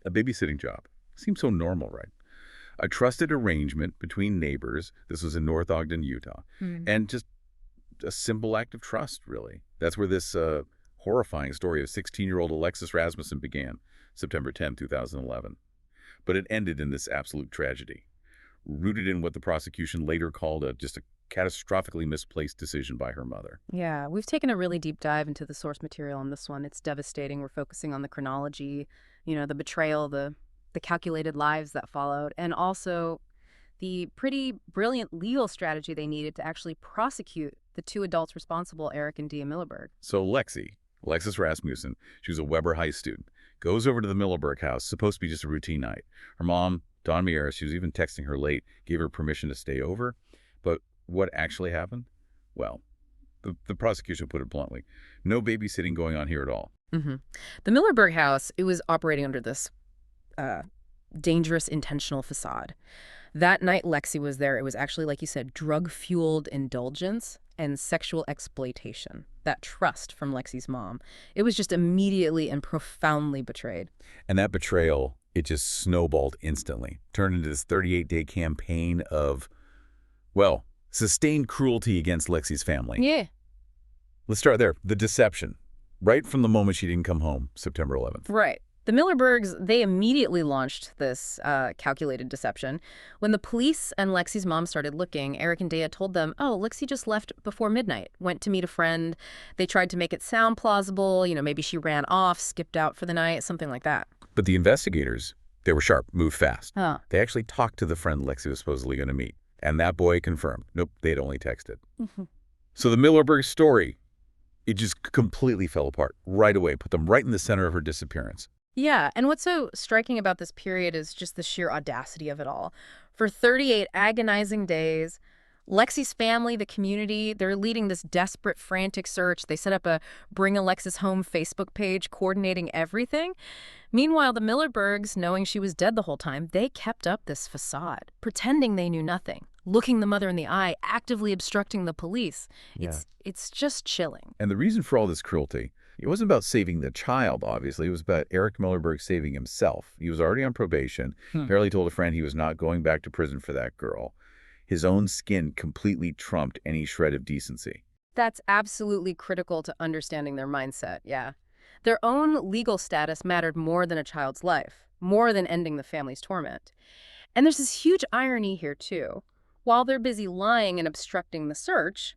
A babysitting job. Seems so normal, right? A trusted arrangement between neighbors. This was in North Ogden, Utah. And just a simple act of trust, really. That's where this horrifying story of 16-year-old Alexis Rasmussen began, September 10, 2011. But it ended in this absolute tragedy, rooted in what the prosecution later called just a catastrophically misplaced decision by her mother. Yeah, we've taken a really deep dive into the source material on this one. It's devastating. We're focusing on the chronology, the betrayal, the calculated lives that followed, and also the pretty brilliant legal strategy they needed to actually prosecute the two adults responsible, Eric and Dia Millerberg. So Alexis Rasmussen, she was a Weber High student, goes over to the Millerberg house, supposed to be just a routine night. Her mom, Dawn Mieres, she was even texting her late, gave her permission to stay over. But what actually happened? Well, the prosecution put it bluntly. No babysitting going on here at all. The Millerberg house, it was operating under this dangerous intentional facade. That night Lexi was there, it was actually, like you said, drug-fueled indulgence and sexual exploitation. That trust from Lexi's mom. It was just immediately and profoundly betrayed. And that betrayal, it just snowballed instantly. Turned into this 38-day campaign of, well, sustained cruelty against Lexi's family. Yeah. Let's start there. The deception. Right from the moment she didn't come home, September 11th. Right. The Millerbergs, they immediately launched this calculated deception. When the police and Lexi's mom started looking, Eric and Dia told them, oh, Lexi just left before midnight, went to meet a friend. They tried to make it sound plausible. Maybe she ran off, skipped out for the night, something like that. But the investigators, they were sharp, moved fast. Huh. They actually talked to the friend Lexi was supposedly going to meet. And that boy confirmed. Nope, they had only texted. So the Millerberg story, it just completely fell apart right away, put them right in the center of her disappearance. Yeah, and what's so striking about this period is just the sheer audacity of it all. For 38 agonizing days, Lexi's family, the community, they're leading this desperate, frantic search. They set up a Bring Alexis Home Facebook page, coordinating everything. Meanwhile, the Millerbergs, knowing she was dead the whole time, they kept up this facade, pretending they knew nothing, looking the mother in the eye, actively obstructing the police. Yeah. It's just chilling. And the reason for all this cruelty, it wasn't about saving the child, obviously. It was about Eric Millerberg saving himself. He was already on probation. Apparently told a friend he was not going back to prison for that girl. His own skin completely trumped any shred of decency. That's absolutely critical to understanding their mindset, yeah. Their own legal status mattered more than a child's life, more than ending the family's torment. And there's this huge irony here, too. While they're busy lying and obstructing the search,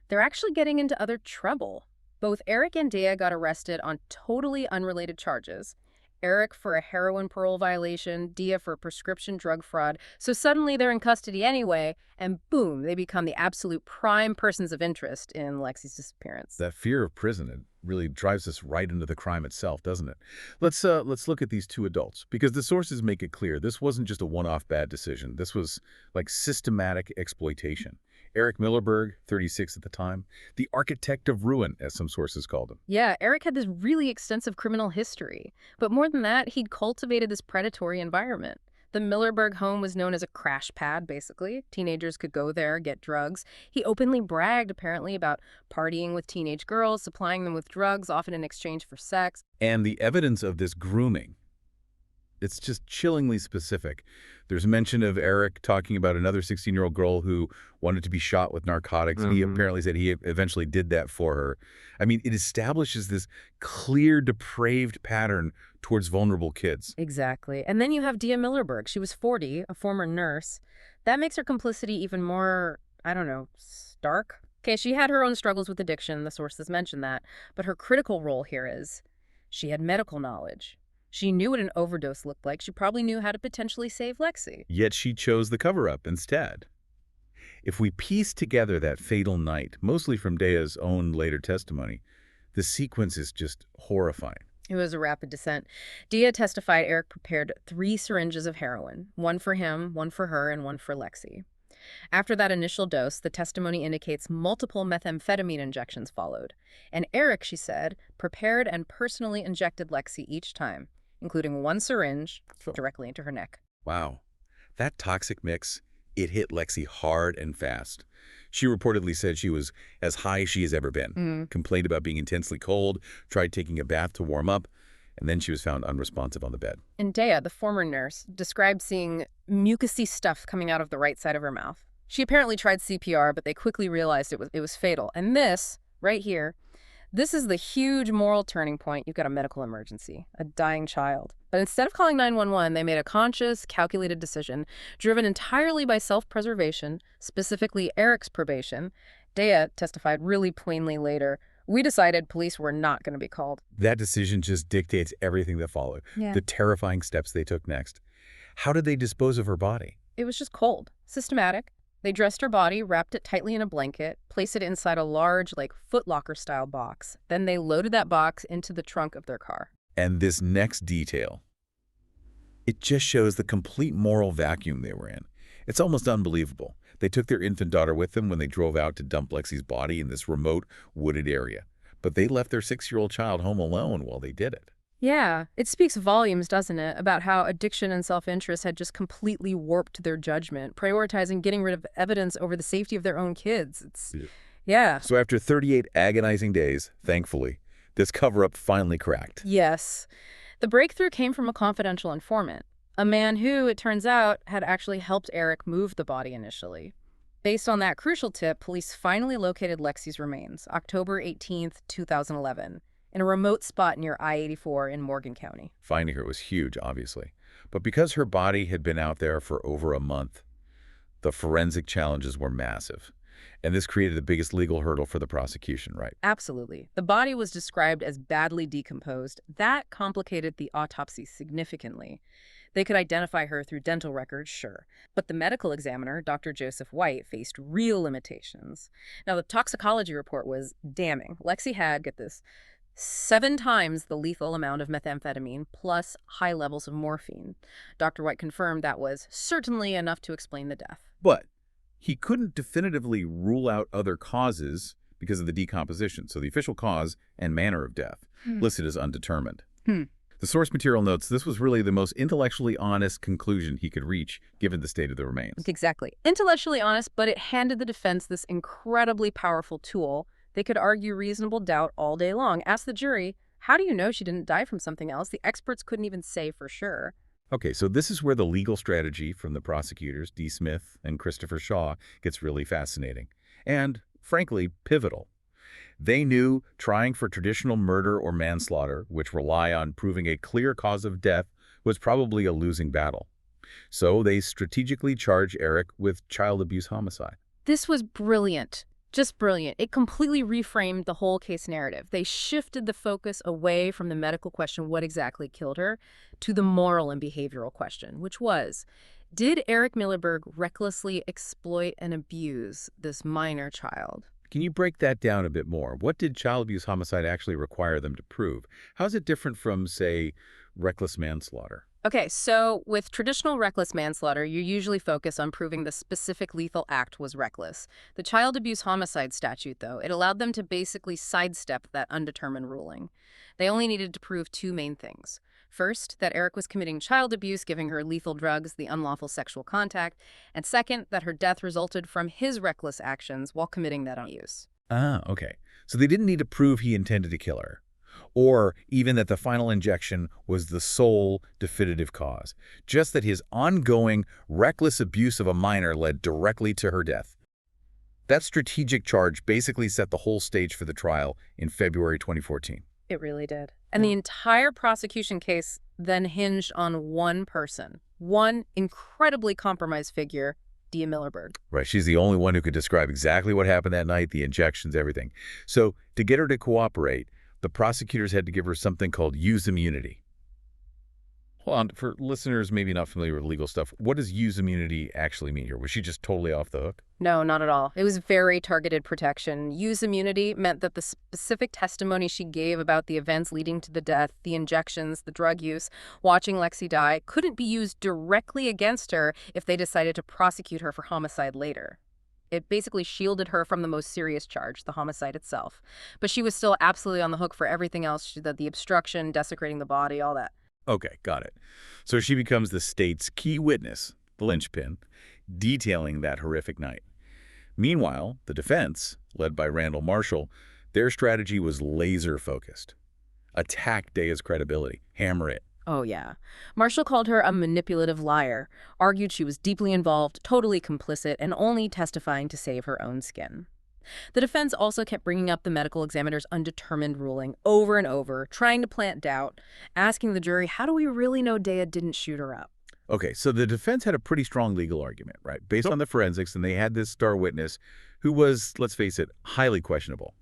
they're actually getting into other trouble. Both Eric and Dia got arrested on totally unrelated charges. Eric for a heroin parole violation, Dia for prescription drug fraud. So suddenly they're in custody anyway, and boom, they become the absolute prime persons of interest in Lexi's disappearance. That fear of prison, it really drives us right into the crime itself, doesn't it? Let's look at these two adults, because the sources make it clear this wasn't just a one-off bad decision. This was like systematic exploitation. Eric Millerberg, 36 at the time, the architect of ruin, as some sources called him. Yeah, Eric had this really extensive criminal history. But more than that, he'd cultivated this predatory environment. The Millerberg home was known as a crash pad, basically. Teenagers could go there, get drugs. He openly bragged, apparently, about partying with teenage girls, supplying them with drugs, often in exchange for sex. And the evidence of this grooming, it's just chillingly specific. There's mention of Eric talking about another 16-year-old girl who wanted to be shot with narcotics. He apparently said he eventually did that for her. I mean, it establishes this clear, depraved pattern towards vulnerable kids. Exactly. And then you have Dia Millerberg. She was 40, a former nurse. That makes her complicity even more, I don't know, stark. Okay, she had her own struggles with addiction. The sources mention that. But her critical role here is she had medical knowledge. She knew what an overdose looked like. She probably knew how to potentially save Lexi. Yet she chose the cover-up instead. If we piece together that fatal night, mostly from Dia's own later testimony, the sequence is just horrifying. It was a rapid descent. Dia testified Eric prepared 3 syringes of heroin, one for him, one for her, and one for Lexi. After that initial dose, the testimony indicates multiple methamphetamine injections followed. And Eric, she said, prepared and personally injected Lexi each time, including 1 syringe directly into her neck. Wow. That toxic mix, it hit Lexi hard and fast. She reportedly said she was as high as she has ever been, complained about being intensely cold, tried taking a bath to warm up, and then she was found unresponsive on the bed. And Dea, the former nurse, described seeing mucousy stuff coming out of the right side of her mouth. She apparently tried CPR, but they quickly realized it was fatal. And this, right here, this is the huge moral turning point. You've got a medical emergency, a dying child. But instead of calling 911, they made a conscious, calculated decision, driven entirely by self-preservation, specifically Eric's probation. Dea testified really plainly later, "We decided police were not going to be called." That decision just dictates everything that followed, Yeah. the terrifying steps they took next. How did they dispose of her body? It was just cold, systematic. They dressed her body, wrapped it tightly in a blanket, placed it inside a large, Foot Locker-style box. Then they loaded that box into the trunk of their car. And this next detail, it just shows the complete moral vacuum they were in. It's almost unbelievable. They took their infant daughter with them when they drove out to dump Lexi's body in this remote, wooded area. But they left their 6-year-old child home alone while they did it. Yeah, it speaks volumes, doesn't it, about how addiction and self-interest had just completely warped their judgment, prioritizing getting rid of evidence over the safety of their own kids. Yeah. So after 38 agonizing days, thankfully, this cover-up finally cracked. Yes. The breakthrough came from a confidential informant, a man who, it turns out, had actually helped Eric move the body initially. Based on that crucial tip, police finally located Lexi's remains, October 18th, 2011. In a remote spot near I-84 in Morgan County. Finding her was huge, obviously. But because her body had been out there for over a month, the forensic challenges were massive. And this created the biggest legal hurdle for the prosecution, right? Absolutely. The body was described as badly decomposed. That complicated the autopsy significantly. They could identify her through dental records, sure. But the medical examiner, Dr. Joseph White, faced real limitations. Now, the toxicology report was damning. Lexi had, get this, 7 times the lethal amount of methamphetamine plus high levels of morphine. Dr. White confirmed that was certainly enough to explain the death. But he couldn't definitively rule out other causes because of the decomposition, so the official cause and manner of death listed as undetermined. The source material notes this was really the most intellectually honest conclusion he could reach given the state of the remains. Exactly. Intellectually honest, but it handed the defense this incredibly powerful tool. They could argue reasonable doubt all day long. Ask the jury, how do you know she didn't die from something else? The experts couldn't even say for sure. Okay, so this is where the legal strategy from the prosecutors, D. Smith and Christopher Shaw, gets really fascinating. And, frankly, pivotal. They knew trying for traditional murder or manslaughter, which rely on proving a clear cause of death, was probably a losing battle. So they strategically charged Eric with child abuse homicide. This was brilliant. Just brilliant. It completely reframed the whole case narrative. They shifted the focus away from the medical question, what exactly killed her, to the moral and behavioral question, which was, did Eric Millerberg recklessly exploit and abuse this minor child? Can you break that down a bit more? What did child abuse homicide actually require them to prove? How is it different from, say, reckless manslaughter? Okay, so with traditional reckless manslaughter, you usually focus on proving the specific lethal act was reckless. The child abuse homicide statute, though, it allowed them to basically sidestep that undetermined ruling. They only needed to prove 2 main things. First, that Eric was committing child abuse, giving her lethal drugs, the unlawful sexual contact, and second, that her death resulted from his reckless actions while committing that abuse. Ah, okay. So they didn't need to prove he intended to kill her, or even that the final injection was the sole definitive cause, just that his ongoing reckless abuse of a minor led directly to her death. That strategic charge basically set the whole stage for the trial in February 2014. It really did. And the entire prosecution case then hinged on one person, one incredibly compromised figure, Dea Millerberg. Right, she's the only one who could describe exactly what happened that night, the injections, everything. So to get her to cooperate, the prosecutors had to give her something called use immunity. Hold on, for listeners maybe not familiar with legal stuff, what does use immunity actually mean here? Was she just totally off the hook? No, not at all. It was very targeted protection. Use immunity meant that the specific testimony she gave about the events leading to the death, the injections, the drug use, watching Lexi die, couldn't be used directly against her if they decided to prosecute her for homicide later. It basically shielded her from the most serious charge, the homicide itself. But she was still absolutely on the hook for everything else, the obstruction, desecrating the body, all that. Okay, got it. So she becomes the state's key witness, the linchpin, detailing that horrific night. Meanwhile, the defense, led by Randall Marshall, their strategy was laser-focused. Attack Dea's credibility. Hammer it. Oh, yeah. Marshall called her a manipulative liar, argued she was deeply involved, totally complicit, and only testifying to save her own skin. The defense also kept bringing up the medical examiner's undetermined ruling over and over, trying to plant doubt, asking the jury, how do we really know Dea didn't shoot her up? Okay, so the defense had a pretty strong legal argument, right? Based on the forensics, and they had this star witness who was, let's face it, highly questionable.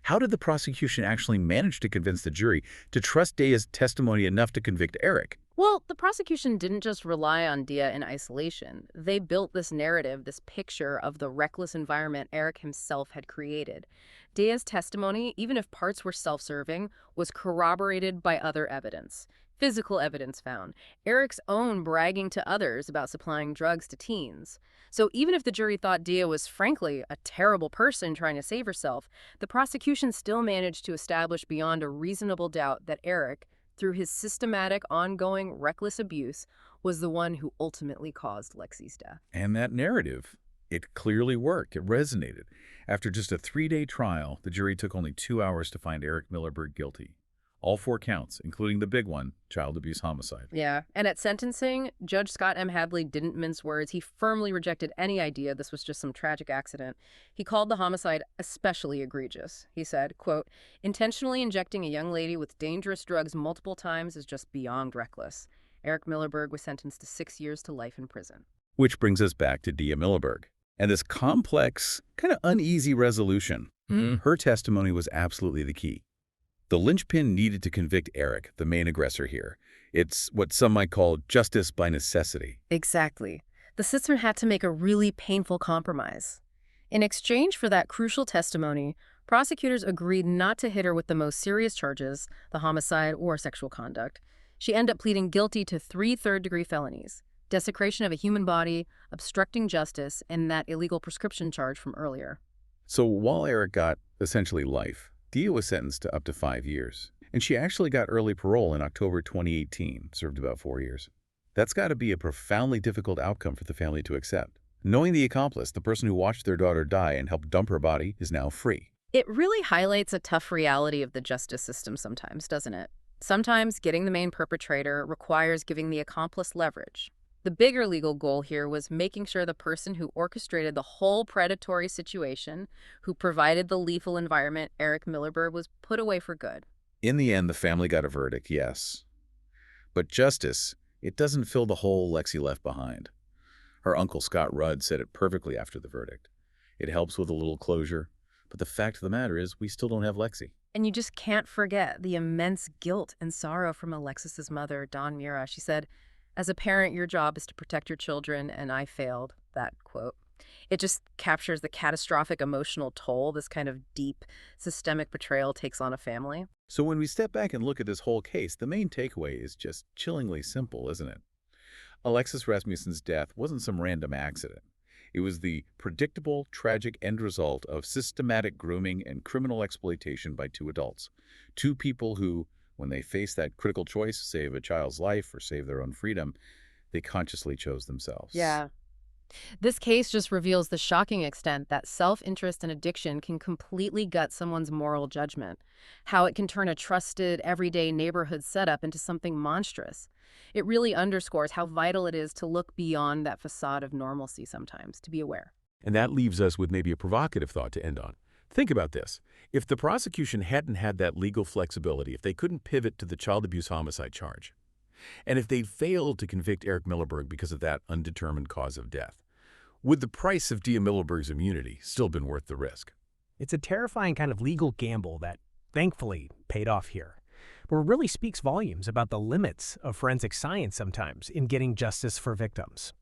How did the prosecution actually manage to convince the jury to trust Dea's testimony enough to convict Eric? Well, the prosecution didn't just rely on Dea in isolation. They built this narrative, this picture of the reckless environment Eric himself had created. Dea's testimony, even if parts were self-serving, was corroborated by other evidence. Physical evidence found, Eric's own bragging to others about supplying drugs to teens. So even if the jury thought Dea was frankly a terrible person trying to save herself, the prosecution still managed to establish beyond a reasonable doubt that Eric, through his systematic, ongoing, reckless abuse, was the one who ultimately caused Lexi's death. And that narrative, it clearly worked. It resonated. After just a 3-day trial, the jury took only 2 hours to find Eric Millerberg guilty. All 4 counts, including the big one, child abuse homicide. Yeah, and at sentencing, Judge Scott M. Hadley didn't mince words. He firmly rejected any idea this was just some tragic accident. He called the homicide especially egregious. He said, quote, intentionally injecting a young lady with dangerous drugs multiple times is just beyond reckless. Eric Millerberg was sentenced to 6 years to life in prison. Which brings us back to Dea Millerberg and this complex, kind of uneasy resolution. Her testimony was absolutely the key. The linchpin needed to convict Eric, the main aggressor here. It's what some might call justice by necessity. Exactly. The system had to make a really painful compromise. In exchange for that crucial testimony, prosecutors agreed not to hit her with the most serious charges, the homicide or sexual conduct. She ended up pleading guilty to 3 third-degree felonies: desecration of a human body, obstructing justice, and that illegal prescription charge from earlier. So while Eric got essentially life, Dea was sentenced to up to 5 years. And she actually got early parole in October 2018, served about 4 years. That's got to be a profoundly difficult outcome for the family to accept. Knowing the accomplice, the person who watched their daughter die and helped dump her body, is now free. It really highlights a tough reality of the justice system sometimes, doesn't it? Sometimes getting the main perpetrator requires giving the accomplice leverage. The bigger legal goal here was making sure the person who orchestrated the whole predatory situation, who provided the lethal environment, Eric Millerberg, was put away for good. In the end, the family got a verdict, yes. But justice, it doesn't fill the hole Lexi left behind. Her uncle Scott Rudd said it perfectly after the verdict. It helps with a little closure, but the fact of the matter is we still don't have Lexi. And you just can't forget the immense guilt and sorrow from Alexis's mother, Dawn Mira. She said, as a parent, your job is to protect your children, and I failed, that quote. It just captures the catastrophic emotional toll this kind of deep, systemic betrayal takes on a family. So when we step back and look at this whole case, the main takeaway is just chillingly simple, isn't it? Alexis Rasmussen's death wasn't some random accident. It was the predictable, tragic end result of systematic grooming and criminal exploitation by 2 adults. 2 people who, when they faced that critical choice, save a child's life or save their own freedom, they consciously chose themselves. Yeah. This case just reveals the shocking extent that self-interest and addiction can completely gut someone's moral judgment, how it can turn a trusted, everyday neighborhood setup into something monstrous. It really underscores how vital it is to look beyond that facade of normalcy sometimes, to be aware. And that leaves us with maybe a provocative thought to end on. Think about this. If the prosecution hadn't had that legal flexibility, if they couldn't pivot to the child abuse homicide charge, and if they'd failed to convict Eric Millerberg because of that undetermined cause of death, would the price of Dea Millerberg's immunity still been worth the risk? It's a terrifying kind of legal gamble that, thankfully, paid off here. But it really speaks volumes about the limits of forensic science sometimes in getting justice for victims.